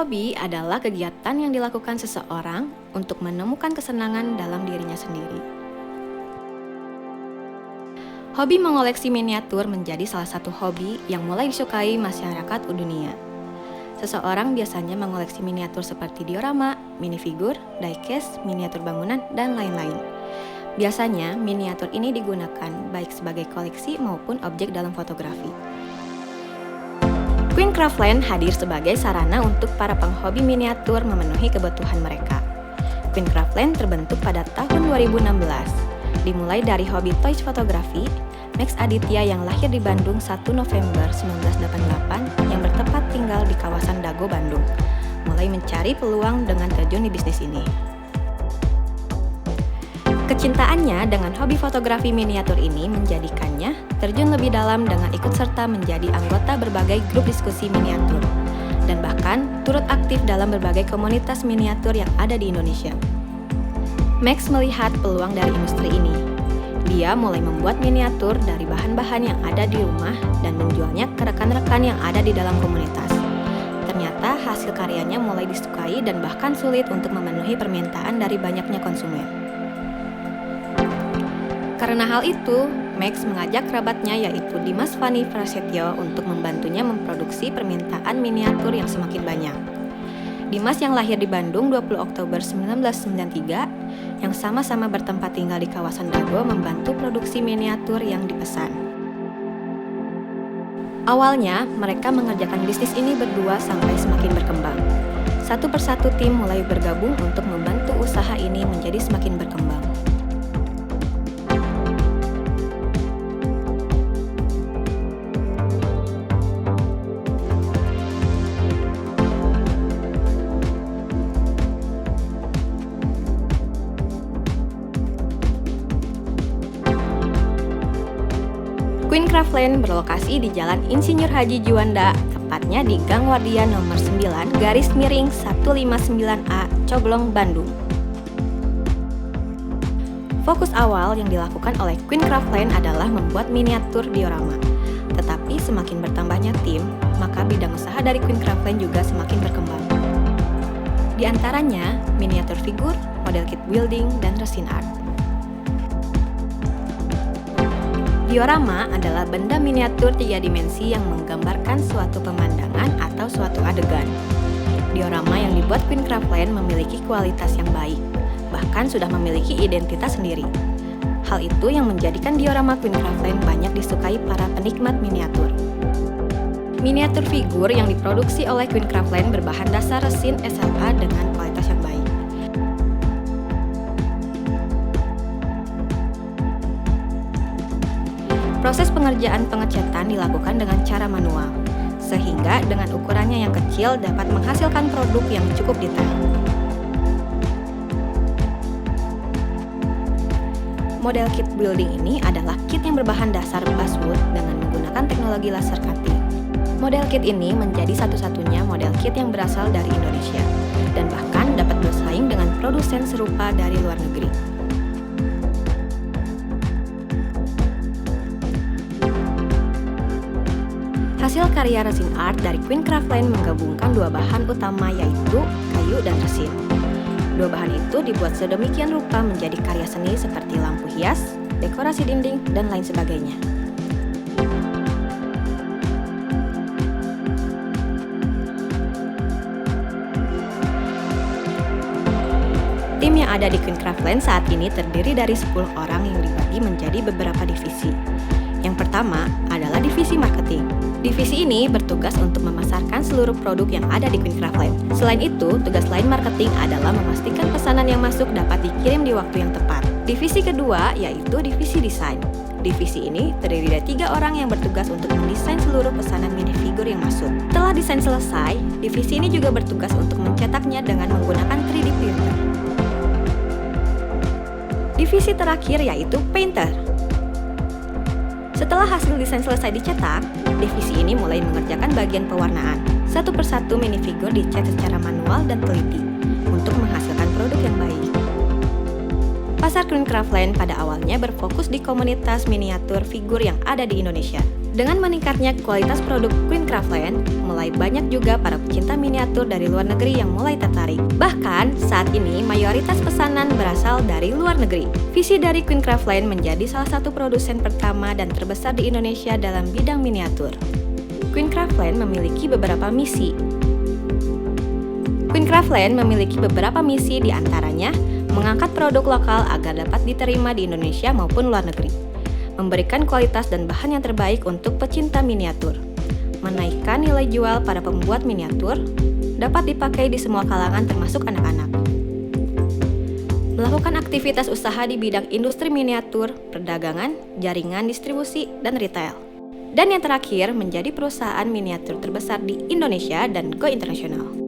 Hobi adalah kegiatan yang dilakukan seseorang untuk menemukan kesenangan dalam dirinya sendiri. Hobi mengoleksi miniatur menjadi salah satu hobi yang mulai disukai masyarakat dunia. Seseorang biasanya mengoleksi miniatur seperti diorama, minifigur, diecast, miniatur bangunan, dan lain-lain. Biasanya, miniatur ini digunakan baik sebagai koleksi maupun objek dalam fotografi. Queen Craftland hadir sebagai sarana untuk para penghobi miniatur memenuhi kebutuhan mereka. Queen Craftland terbentuk pada tahun 2016. Dimulai dari hobi toys fotografi, Max Aditya yang lahir di Bandung 1 November 1988 yang bertempat tinggal di kawasan Dago, Bandung, mulai mencari peluang dengan terjun di bisnis ini. Kecintaannya dengan hobi fotografi miniatur ini menjadikannya terjun lebih dalam dengan ikut serta menjadi anggota berbagai grup diskusi miniatur, dan bahkan turut aktif dalam berbagai komunitas miniatur yang ada di Indonesia. Max melihat peluang dari industri ini. Dia mulai membuat miniatur dari bahan-bahan yang ada di rumah dan menjualnya ke rekan-rekan yang ada di dalam komunitas. Ternyata hasil karyanya mulai disukai dan bahkan sulit untuk memenuhi permintaan dari banyaknya konsumen. Karena hal itu, Max mengajak kerabatnya yaitu Dimas Fani Prasetyo untuk membantunya memproduksi permintaan miniatur yang semakin banyak. Dimas yang lahir di Bandung 20 Oktober 1993, yang sama-sama bertempat tinggal di kawasan Dago membantu produksi miniatur yang dipesan. Awalnya, mereka mengerjakan bisnis ini berdua sampai semakin berkembang. Satu persatu tim mulai bergabung untuk membantu usaha ini menjadi semakin berkembang. Queen Craftland berlokasi di Jalan Insinyur Haji Juanda, tepatnya di Gang Wardia nomor 9/159A, Coblong, Bandung. Fokus awal yang dilakukan oleh Queen Craftland adalah membuat miniatur diorama. Tetapi semakin bertambahnya tim, maka bidang usaha dari Queen Craftland juga semakin berkembang. Di antaranya, miniatur figur, model kit building, dan resin art. Diorama adalah benda miniatur 3 dimensi yang menggambarkan suatu pemandangan atau suatu adegan. Diorama yang dibuat Queen Craftland memiliki kualitas yang baik, bahkan sudah memiliki identitas sendiri. Hal itu yang menjadikan diorama Queen Craftland banyak disukai para penikmat miniatur. Miniatur figur yang diproduksi oleh Queen Craftland berbahan dasar resin SLA dengan kualitas yang baik. Proses pengerjaan pengecatan dilakukan dengan cara manual, sehingga dengan ukurannya yang kecil dapat menghasilkan produk yang cukup detail. Model kit building ini adalah kit yang berbahan dasar basswood dengan menggunakan teknologi laser cutting. Model kit ini menjadi satu-satunya model kit yang berasal dari Indonesia, dan bahkan dapat bersaing dengan produsen serupa dari luar negeri. Hasil karya resin art dari Queen Craftland menggabungkan dua bahan utama yaitu kayu dan resin. Dua bahan itu dibuat sedemikian rupa menjadi karya seni seperti lampu hias, dekorasi dinding, dan lain sebagainya. Tim yang ada di Queen Craftland saat ini terdiri dari 10 orang yang dibagi menjadi beberapa divisi. Yang pertama adalah divisi marketing. Divisi ini bertugas untuk memasarkan seluruh produk yang ada di Queen Craftland. Selain itu, tugas lain marketing adalah memastikan pesanan yang masuk dapat dikirim di waktu yang tepat. Divisi kedua yaitu divisi desain. Divisi ini terdiri dari 3 orang yang bertugas untuk mendesain seluruh pesanan minifigur yang masuk. Setelah desain selesai, divisi ini juga bertugas untuk mencetaknya dengan menggunakan 3D printer. Divisi terakhir yaitu painter. Setelah hasil desain selesai dicetak, divisi ini mulai mengerjakan bagian pewarnaan. Satu persatu minifigur dicat secara manual dan teliti untuk menghasilkan produk yang baik. Pasar Queen Craftland pada awalnya berfokus di komunitas miniatur figur yang ada di Indonesia. Dengan meningkatnya kualitas produk Queen Craftland, mulai banyak juga para pecinta miniatur dari luar negeri yang mulai tertarik. Bahkan, saat ini mayoritas pesanan berasal dari luar negeri. Visi dari Queen Craftland menjadi salah satu produsen pertama dan terbesar di Indonesia dalam bidang miniatur. Queen Craftland memiliki beberapa misi. Queen Craftland memiliki beberapa misi, di antaranya mengangkat produk lokal agar dapat diterima di Indonesia maupun luar negeri, memberikan kualitas dan bahan yang terbaik untuk pecinta miniatur, menaikkan nilai jual para pembuat miniatur, dapat dipakai di semua kalangan termasuk anak-anak, melakukan aktivitas usaha di bidang industri miniatur, perdagangan, jaringan distribusi, dan retail. Dan yang terakhir, menjadi perusahaan miniatur terbesar di Indonesia dan go internasional.